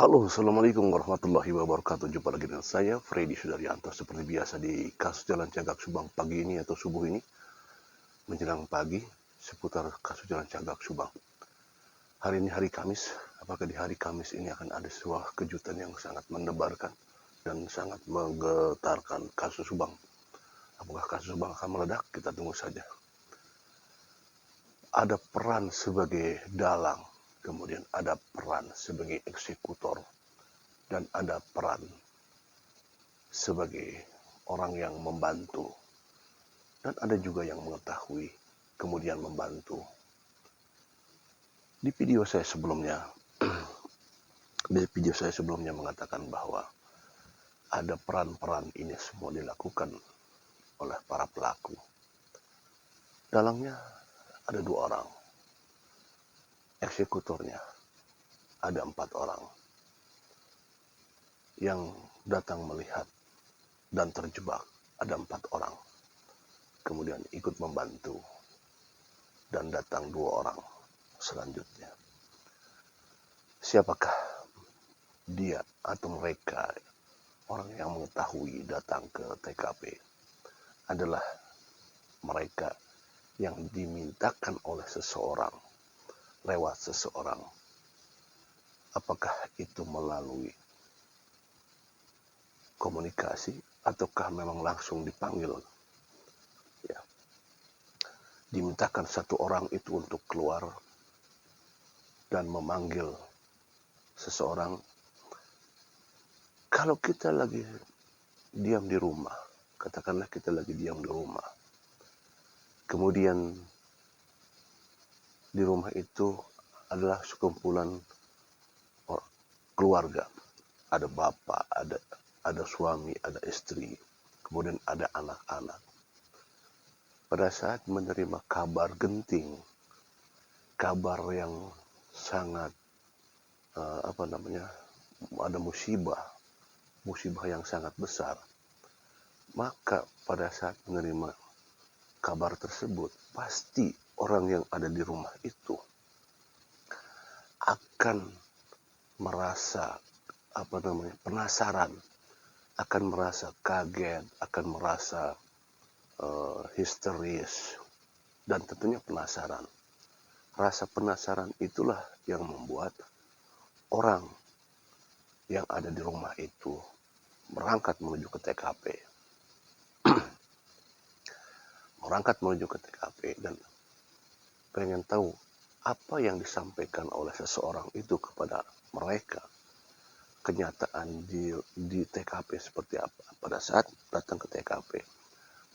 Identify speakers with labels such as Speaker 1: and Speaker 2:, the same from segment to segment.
Speaker 1: Halo, Assalamualaikum warahmatullahi wabarakatuh. Jumpa lagi dengan saya, Freddy Sudaryanto. Seperti biasa di kasus Jalan Cagak Subang pagi ini atau subuh ini, menjelang pagi, seputar kasus Jalan Cagak Subang. Hari ini hari Kamis, apakah di hari Kamis ini akan ada sebuah kejutan yang sangat mendebarkan dan sangat menggetarkan kasus Subang? Apakah kasus Subang akan meledak? Kita tunggu saja. Ada peran sebagai dalang, kemudian ada peran sebagai eksekutor, dan ada peran sebagai orang yang membantu, dan ada juga yang mengetahui kemudian membantu. Di video saya sebelumnya, mengatakan bahwa ada peran-peran ini semua dilakukan oleh para pelaku. Dalangnya ada 2 orang, eksekutornya ada 4 orang yang datang melihat dan terjebak ada 4 orang. Kemudian ikut membantu dan datang 2 orang selanjutnya. Siapakah dia atau mereka? Orang yang mengetahui datang ke TKP adalah mereka yang dimintakan oleh seseorang lewat seseorang. Apakah itu melalui komunikasi ataukah memang langsung dipanggil? Ya. Dimintakan satu orang itu untuk keluar dan memanggil seseorang. Kalau kita lagi diam di rumah, katakanlah kita lagi diam di rumah, kemudian di rumah itu adalah sekumpulan keluarga, ada bapak, ada suami, ada istri, kemudian ada anak-anak. Pada saat menerima kabar genting, kabar yang sangat ada musibah yang sangat besar, maka pada saat menerima kabar tersebut, pasti orang yang ada di rumah itu akan merasa penasaran, akan merasa kaget, akan merasa histeris, dan tentunya penasaran. Rasa penasaran itulah yang membuat orang yang ada di rumah itu berangkat menuju ke TKP. Dan pengen tahu apa yang disampaikan oleh seseorang itu kepada mereka. Kenyataan di TKP seperti apa. Pada saat datang ke TKP,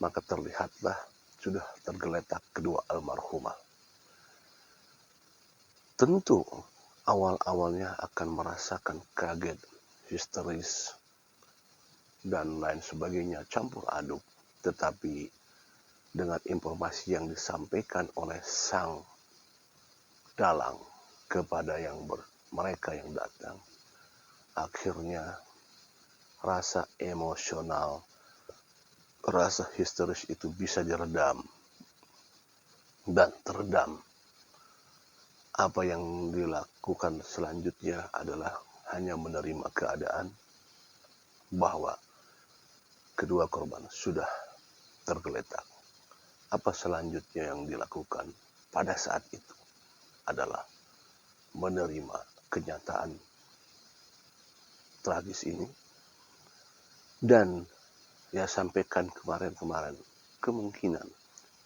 Speaker 1: maka terlihatlah sudah tergeletak kedua almarhumah. Tentu awal-awalnya akan merasakan kaget, histeris, dan lain sebagainya, campur aduk. Tetapi dengan informasi yang disampaikan oleh sang dalang kepada mereka yang datang, akhirnya rasa emosional, rasa histeris itu bisa diredam dan teredam. Apa yang dilakukan selanjutnya adalah hanya menerima keadaan bahwa kedua korban sudah tergeletak. Apa selanjutnya yang dilakukan pada saat itu adalah menerima kenyataan tragis ini, dan sampaikan kemarin kemungkinan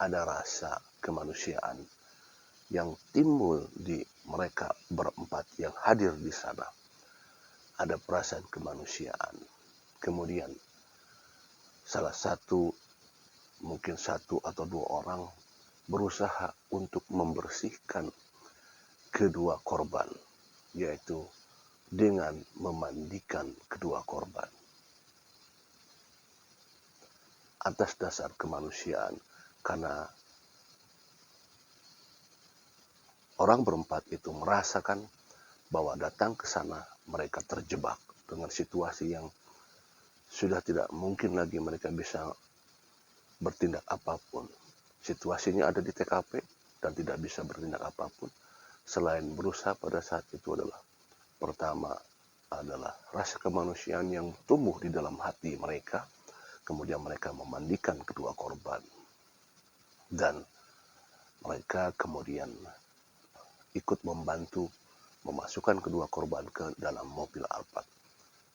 Speaker 1: ada rasa kemanusiaan yang timbul di mereka berempat yang hadir di sana. Ada perasaan kemanusiaan. Kemudian mungkin satu atau 2 orang berusaha untuk membersihkan kedua korban, yaitu dengan memandikan kedua korban. Atas dasar kemanusiaan, karena orang berempat itu merasakan bahwa datang ke sana mereka terjebak dengan situasi yang sudah tidak mungkin lagi mereka bisa bertindak apapun. Situasinya ada di TKP dan tidak bisa bertindak apapun selain berusaha pada saat itu adalah pertama adalah rasa kemanusiaan yang tumbuh di dalam hati mereka. Kemudian mereka memandikan kedua korban. Dan mereka kemudian ikut membantu memasukkan kedua korban ke dalam mobil Alphard.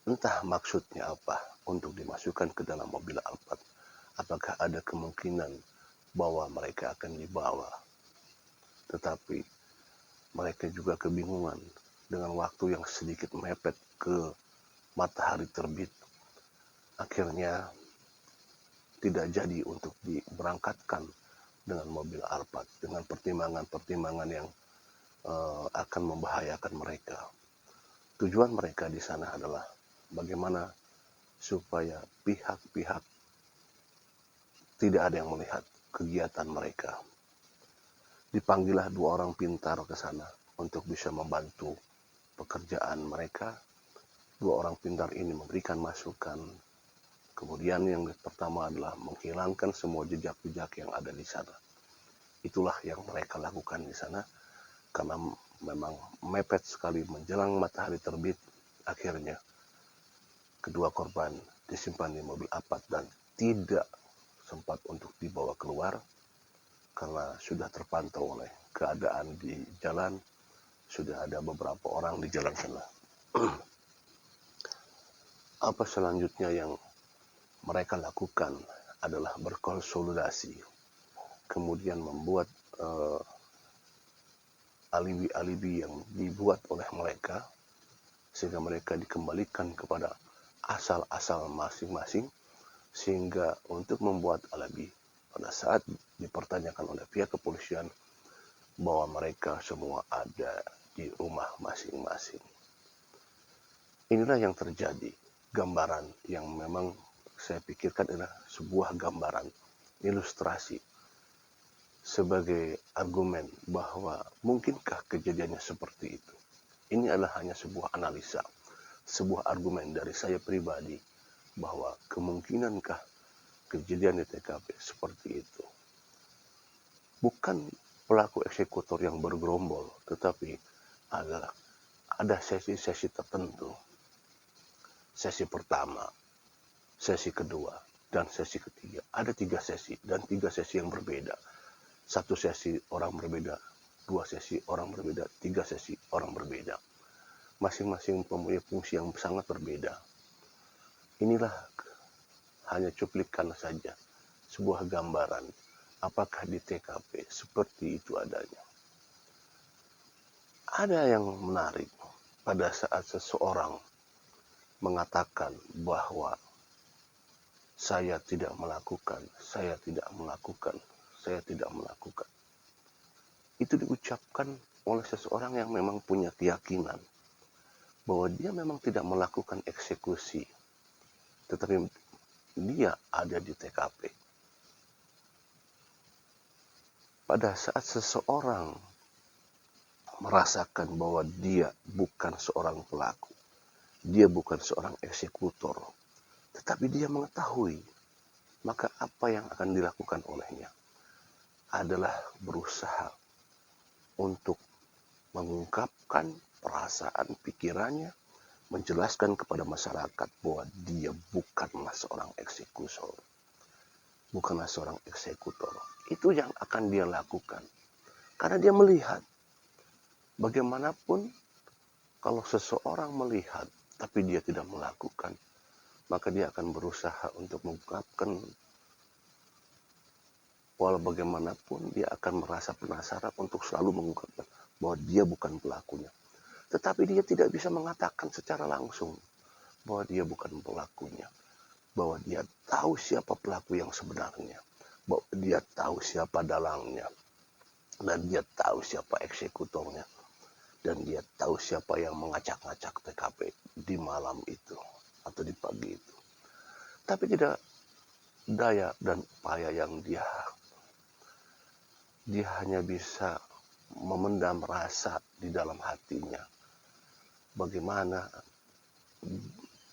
Speaker 1: Entah maksudnya apa untuk dimasukkan ke dalam mobil Alphard. Apakah ada kemungkinan bahwa mereka akan dibawa? Tetapi mereka juga kebingungan dengan waktu yang sedikit mepet ke matahari terbit. Akhirnya tidak jadi untuk diberangkatkan dengan mobil Alphard dengan pertimbangan-pertimbangan yang akan membahayakan mereka. Tujuan mereka di sana adalah bagaimana supaya pihak-pihak tidak ada yang melihat kegiatan mereka. Dipanggillah 2 orang pintar ke sana untuk bisa membantu pekerjaan mereka. 2 orang pintar ini memberikan masukan. Kemudian yang pertama adalah menghilangkan semua jejak-jejak yang ada di sana. Itulah yang mereka lakukan di sana. Karena memang mepet sekali menjelang matahari terbit, akhirnya kedua korban disimpan di mobil Alphard dan tidak sempat untuk dibawa keluar karena sudah terpantau oleh keadaan di jalan. Sudah ada beberapa orang di jalan sana. Apa selanjutnya yang mereka lakukan adalah berkonsolidasi, kemudian membuat alibi-alibi yang dibuat oleh mereka, sehingga mereka dikembalikan kepada asal-asal masing-masing, sehingga untuk membuat alibi pada saat dipertanyakan oleh pihak kepolisian bahwa mereka semua ada di rumah masing-masing. Inilah yang terjadi, gambaran yang memang saya pikirkan adalah sebuah gambaran, ilustrasi, sebagai argumen bahwa mungkinkah kejadiannya seperti itu. Ini adalah hanya sebuah analisa, sebuah argumen dari saya pribadi bahwa kemungkinankah kejadian di TKP seperti itu. Bukan pelaku eksekutor yang bergerombol, tetapi ada sesi-sesi tertentu. Sesi pertama, sesi kedua, dan sesi ketiga. Ada 3 sesi dan 3 sesi yang berbeda. 1 sesi orang berbeda, 2 sesi orang berbeda, 3 sesi orang berbeda. Masing-masing mempunyai fungsi yang sangat berbeda. Inilah hanya cuplikan saja, sebuah gambaran apakah di TKP seperti itu adanya. Ada yang menarik pada saat seseorang mengatakan bahwa saya tidak melakukan. Itu diucapkan oleh seseorang yang memang punya keyakinan bahwa dia memang tidak melakukan eksekusi, tetapi dia ada di TKP. Pada saat seseorang merasakan bahwa dia bukan seorang pelaku, dia bukan seorang eksekutor, tetapi dia mengetahui, maka apa yang akan dilakukan olehnya adalah berusaha untuk mengungkapkan perasaan pikirannya, menjelaskan kepada masyarakat bahwa dia bukanlah seorang eksekutor, bukanlah seorang eksekutor. Itu yang akan dia lakukan. Karena dia melihat, bagaimanapun kalau seseorang melihat tapi dia tidak melakukan, maka dia akan berusaha untuk mengungkapkan, walau bagaimanapun dia akan merasa penasaran untuk selalu mengungkapkan bahwa dia bukan pelakunya. Tetapi dia tidak bisa mengatakan secara langsung bahwa dia bukan pelakunya, bahwa dia tahu siapa pelaku yang sebenarnya, bahwa dia tahu siapa dalangnya, dan dia tahu siapa eksekutornya, dan dia tahu siapa yang mengacak-ngacak TKP di malam itu atau di pagi itu. Tapi tidak daya dan upaya yang dia hanya bisa memendam rasa di dalam hatinya. Bagaimana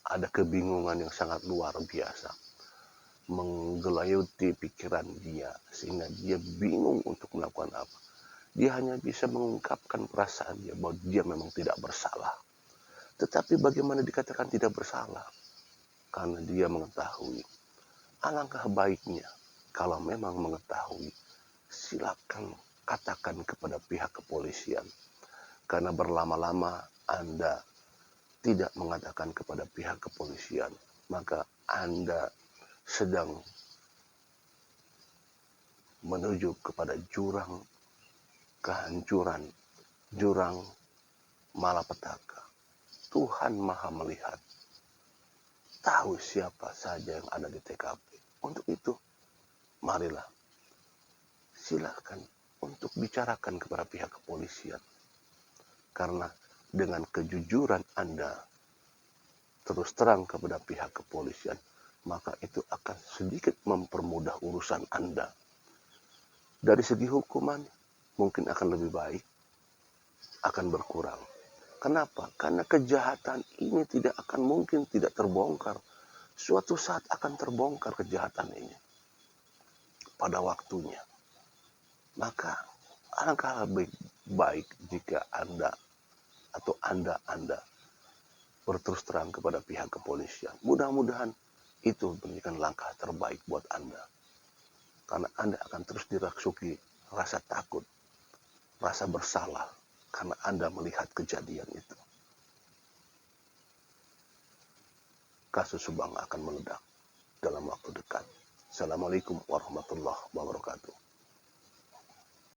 Speaker 1: ada kebingungan yang sangat luar biasa menggelayuti pikiran dia, sehingga dia bingung untuk melakukan apa. Dia hanya bisa mengungkapkan perasaan dia bahwa dia memang tidak bersalah, Tetapi bagaimana dikatakan tidak bersalah? Karena dia mengetahui. Alangkah baiknya kalau memang mengetahui, silakan katakan kepada pihak kepolisian. Karena berlama-lama Anda tidak mengatakan kepada pihak kepolisian, maka Anda sedang menuju kepada jurang kehancuran, jurang malapetaka. Tuhan Maha melihat, tahu siapa saja yang ada di TKP. Untuk itu, marilah silakan untuk bicarakan kepada pihak kepolisian. Karena dengan kejujuran Anda terus terang kepada pihak kepolisian, maka itu akan sedikit mempermudah urusan Anda. Dari segi hukuman, mungkin akan lebih baik, akan berkurang. Kenapa? Karena kejahatan ini tidak akan mungkin tidak terbongkar. Suatu saat akan terbongkar kejahatan ini pada waktunya. Maka alangkah lebih baik jika Anda atau Anda berterus terang kepada pihak kepolisian. Mudah-mudahan itu memberikan langkah terbaik buat Anda. Karena Anda akan terus dirasuki rasa takut, rasa bersalah, karena Anda melihat kejadian itu. Kasus Subang akan meledak dalam waktu dekat. Assalamualaikum warahmatullahi wabarakatuh.